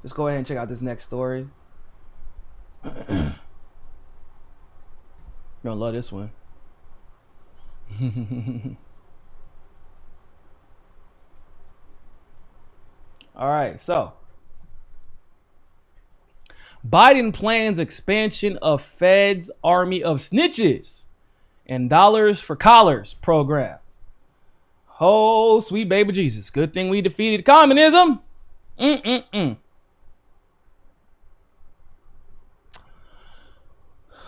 Let's go ahead and check out this next story. You're gonna love this one. All right, so Biden plans expansion of Fed's army of snitches and dollars for collars program. Oh, sweet baby Jesus. Good thing we defeated communism.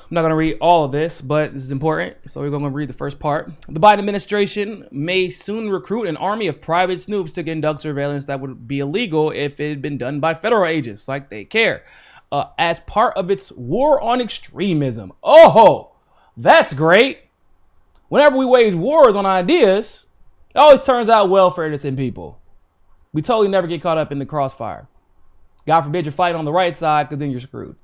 I'm not going to read all of this, but this is important, so we're going to read the first part. The Biden administration may soon recruit an army of private snoops to conduct surveillance that would be illegal if it had been done by federal agents, like they care, as part of its war on extremism. Oh, that's great. Whenever we wage wars on ideas, it always turns out well for innocent people. We totally never get caught up in the crossfire. God forbid you're fighting on the right side, because then you're screwed.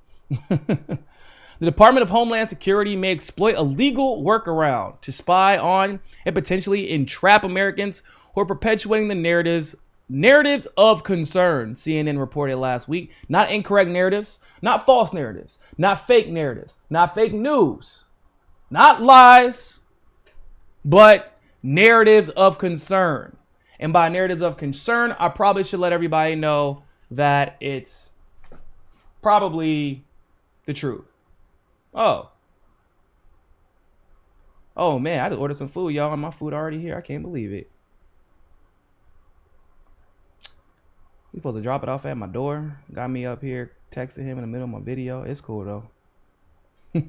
The Department of Homeland Security may exploit a legal workaround to spy on and potentially entrap Americans who are perpetuating the narratives of concern, CNN reported last week. Not incorrect narratives, not false narratives, not fake narratives, not fake news, not lies, but narratives of concern. And by narratives of concern, I probably should let everybody know that it's probably the truth. Oh man, I just ordered some food, y'all, and my food already here. I can't believe it. He's supposed to drop it off at my door. Got me up here texting him in the middle of my video. It's cool though.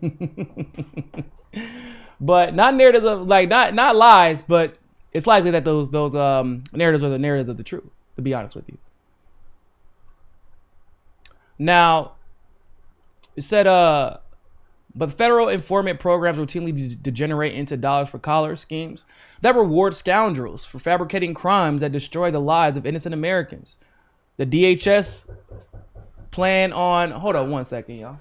But not narratives of not lies, but it's likely that those narratives are the narratives of the truth, to be honest with you. Now, it said but federal informant programs routinely degenerate into dollars for collars schemes that reward scoundrels for fabricating crimes that destroy the lives of innocent Americans. The DHS plan on... Hold on one second, y'all.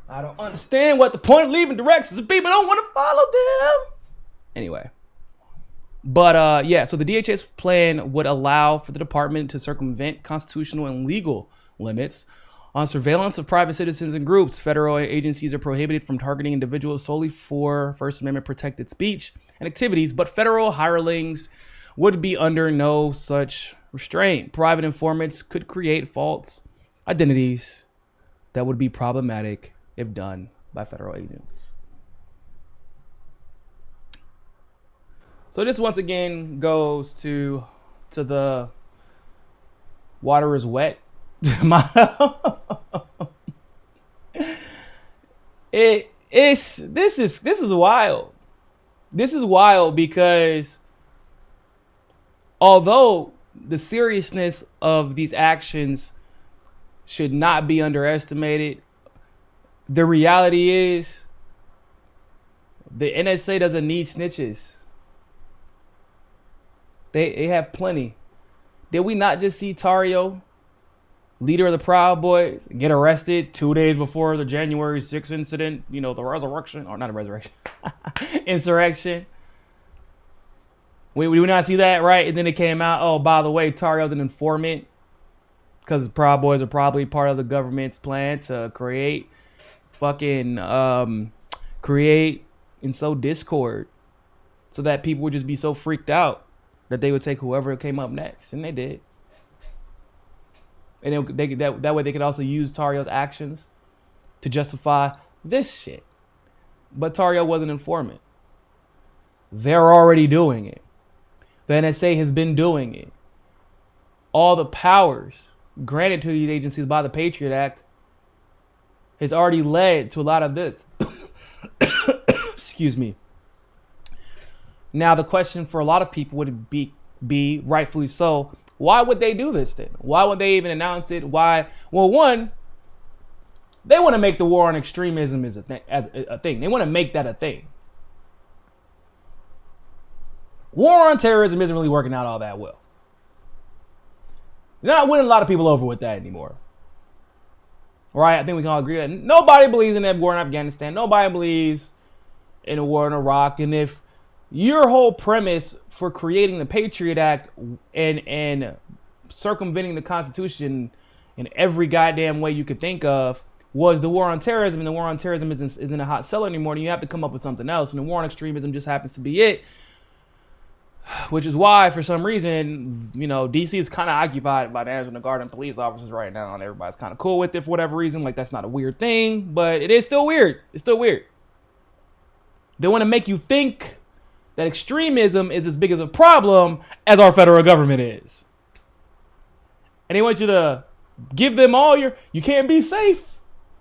I don't understand what the point of leaving directions if people don't want to follow them. Anyway. But yeah, so the DHS plan would allow for the department to circumvent constitutional and legal limits on surveillance of private citizens and groups. Federal agencies are prohibited from targeting individuals solely for First Amendment protected speech and activities, but federal hirelings would be under no such restraint. Private informants could create false identities that would be problematic if done by federal agents. So this once again goes to the water is wet. This is wild. This is wild because although the seriousness of these actions should not be underestimated, the reality is the NSA doesn't need snitches. They have plenty. Did we not just see Tario, leader of the Proud Boys, get arrested 2 days before the January 6th incident? You know, the resurrection, or not a resurrection, insurrection. We did not see that, right? And then it came out, oh, by the way, Tario's an informant because the Proud Boys are probably part of the government's plan to create and sow discord so that people would just be so freaked out that they would take whoever came up next. And they did. And that way they could also use Tario's actions to justify this shit. But Tario was an informant. They're already doing it. The NSA has been doing it. All the powers granted to these agencies by the Patriot Act has already led to a lot of this. Excuse me. Now, the question for a lot of people would be rightfully so, why would they do this then? Why would they even announce it? Why? Well, one, they want to make the war on extremism as a thing. They want to make that a thing. War on terrorism isn't really working out all that well. You're not winning a lot of people over with that anymore. Right? I think we can all agree that nobody believes in that war in Afghanistan. Nobody believes in a war in Iraq. And if your whole premise for creating the Patriot Act and circumventing the Constitution in every goddamn way you could think of was the war on terrorism, and the war on terrorism isn't a hot seller anymore, then you have to come up with something else. And the war on extremism just happens to be it. Which is why, for some reason, DC is kind of occupied by the National Guard and police officers right now, and everybody's kind of cool with it for whatever reason. Like, that's not a weird thing, but it is still weird. It's still weird. They want to make you think that extremism is as big as a problem as our federal government is. And they want you to give them all you can't be safe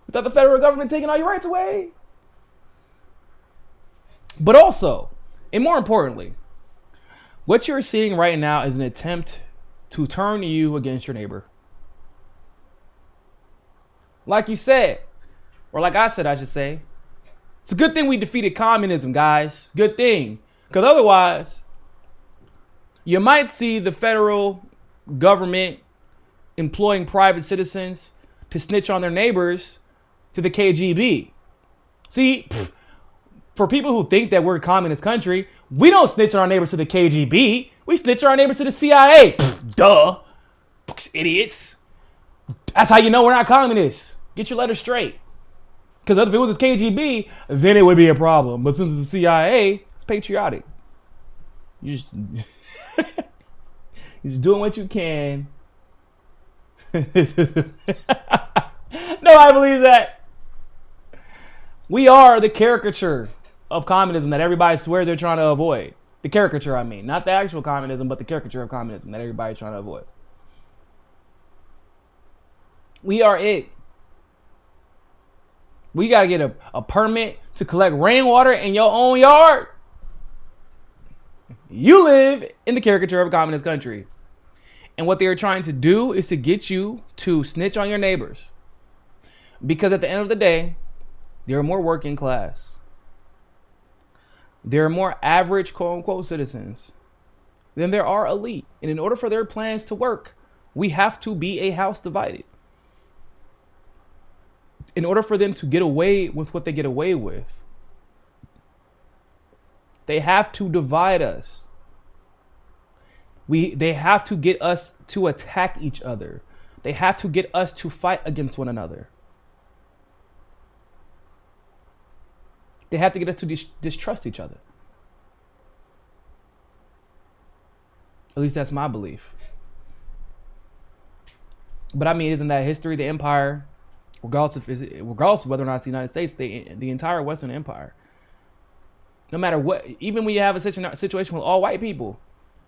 without the federal government taking all your rights away. But also, and more importantly, what you're seeing right now is an attempt to turn you against your neighbor. Like you said, or like I said, I should say, it's a good thing we defeated communism, guys. Good thing. Because otherwise, you might see the federal government employing private citizens to snitch on their neighbors to the KGB. See, for people who think that we're a communist country, we don't snitch on our neighbors to the KGB. We snitch on our neighbors to the CIA. Duh. Idiots. That's how you know we're not communists. Get your letters straight. Because if it was the KGB, then it would be a problem. But since it's the CIA, it's patriotic. You're just doing what you can. No, I believe that. We are the caricature of communism that everybody swears they're trying to avoid. The caricature, I mean. Not the actual communism, but the caricature of communism that everybody's trying to avoid. We are it. We got to get a permit to collect rainwater in your own yard. You live in the caricature of a communist country. And what they're trying to do is to get you to snitch on your neighbors. Because at the end of the day, they're more working class. There are more average, quote unquote, citizens than there are elite. And in order for their plans to work, we have to be a house divided. In order for them to get away with what they get away with, they have to divide us. They have to get us to attack each other. They have to get us to fight against one another. They have to get us to distrust each other. At least that's my belief. But I mean, isn't that history? The empire, regardless of whether or not it's the United States, the entire Western Empire. No matter what, even when you have a situation with all white people,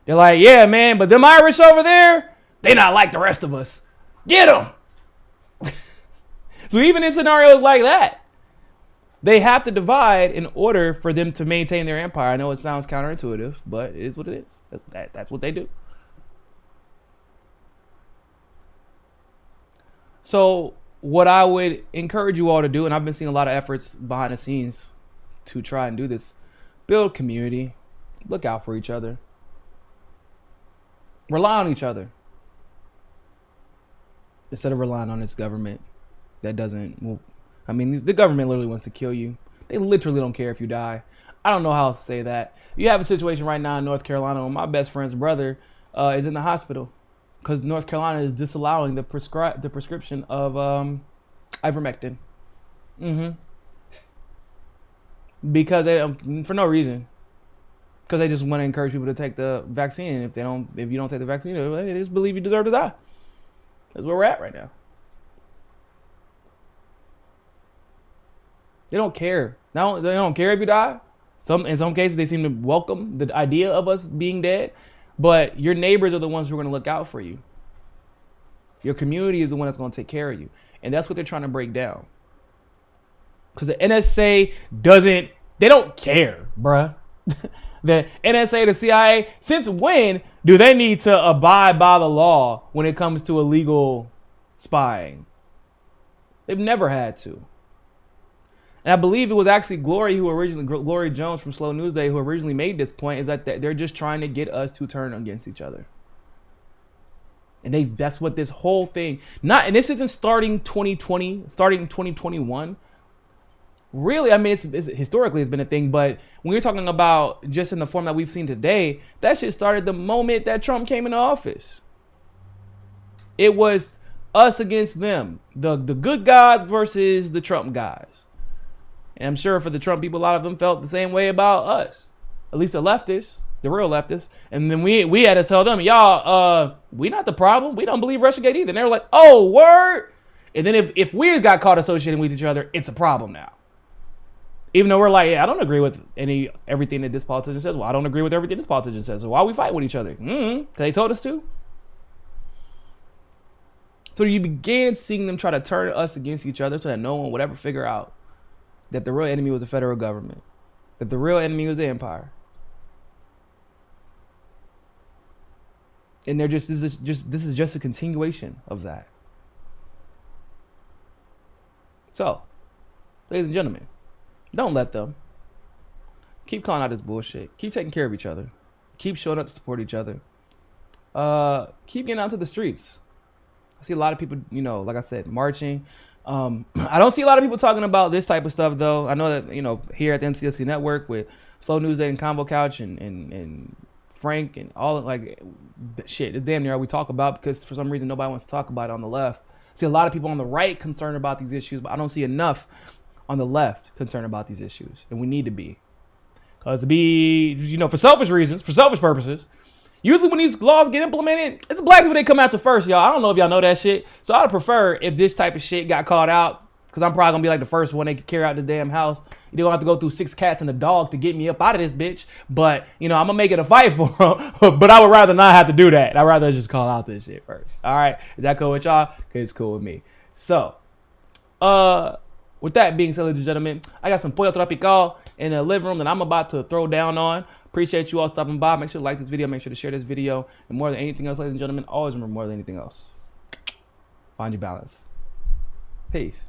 they're like, yeah, man, but them Irish over there, they not like the rest of us. Get them. So even in scenarios like that, they have to divide in order for them to maintain their empire. I know it sounds counterintuitive, but it is what it is. That's what they do. So what I would encourage you all to do, and I've been seeing a lot of efforts behind the scenes to try and do this, build community, look out for each other, rely on each other, instead of relying on this government that doesn't, well, I mean, the government literally wants to kill you. They literally don't care if you die. I don't know how else to say that. You have a situation right now in North Carolina where my best friend's brother is in the hospital because North Carolina is disallowing the prescription of ivermectin. Because for no reason. Because they just want to encourage people to take the vaccine. And if you don't take the vaccine, they just believe you deserve to die. That's where we're at right now. They don't care. They don't care if you die. In some cases, they seem to welcome the idea of us being dead. But your neighbors are the ones who are going to look out for you. Your community is the one that's going to take care of you. And that's what they're trying to break down. Because the NSA they don't care, bruh. The NSA, the CIA, since when do they need to abide by the law when it comes to illegal spying? They've never had to. And I believe it was actually Glory Jones from Slow News Day who originally made this point, is that they're just trying to get us to turn against each other. And that's what this whole thing, and this isn't starting 2020, starting 2021. Really, I mean, it's historically it's been a thing, but when you're talking about just in the form that we've seen today, that shit started the moment that Trump came into office. It was us against them, the good guys versus the Trump guys. And I'm sure for the Trump people, a lot of them felt the same way about us, at least the leftists. The real leftists. And then we had to tell them, y'all, we not the problem. We don't believe Russiagate either. And they were like, oh, word. And then if we got caught associating with each other, it's a problem now. Even though we're like, yeah, I don't agree with everything that this politician says. Well, I don't agree with everything this politician says. So why are we fighting with each other? They told us to. So you began seeing them try to turn us against each other so that no one would ever figure out that the real enemy was the federal government, that the real enemy was the empire. And this is just a continuation of that. So, ladies and gentlemen, don't let them. Keep calling out this bullshit. Keep taking care of each other. Keep showing up to support each other. Keep getting out to the streets. I see a lot of people, like I said, marching. I don't see a lot of people talking about this type of stuff, though. I know that, here at the MCSC Network with Slow News Day and Combo Couch and Frank and all like shit, it's damn near all we talk about, because for some reason nobody wants to talk about it on the left. I see a lot of people on the right concerned about these issues, but I don't see enough on the left concerned about these issues, and we need to be, because to be, for selfish reasons, for selfish purposes. Usually when these laws get implemented, it's the black people that come after first, y'all. I don't know if y'all know that shit. So I'd prefer if this type of shit got called out, because I'm probably gonna be like the first one they could carry out this damn house. You don't have to go through 6 cats and a dog to get me up out of this bitch. But, I'm gonna make it a fight for them. But I would rather not have to do that. I'd rather just call out this shit first. All right, is that cool with y'all? Because it's cool with me. So, with that being said, ladies and gentlemen, I got some pollo tropical in the living room that I'm about to throw down on. Appreciate you all stopping by. Make sure to like this video. Make sure to share this video. And more than anything else, ladies and gentlemen, always remember, more than anything else, find your balance. Peace.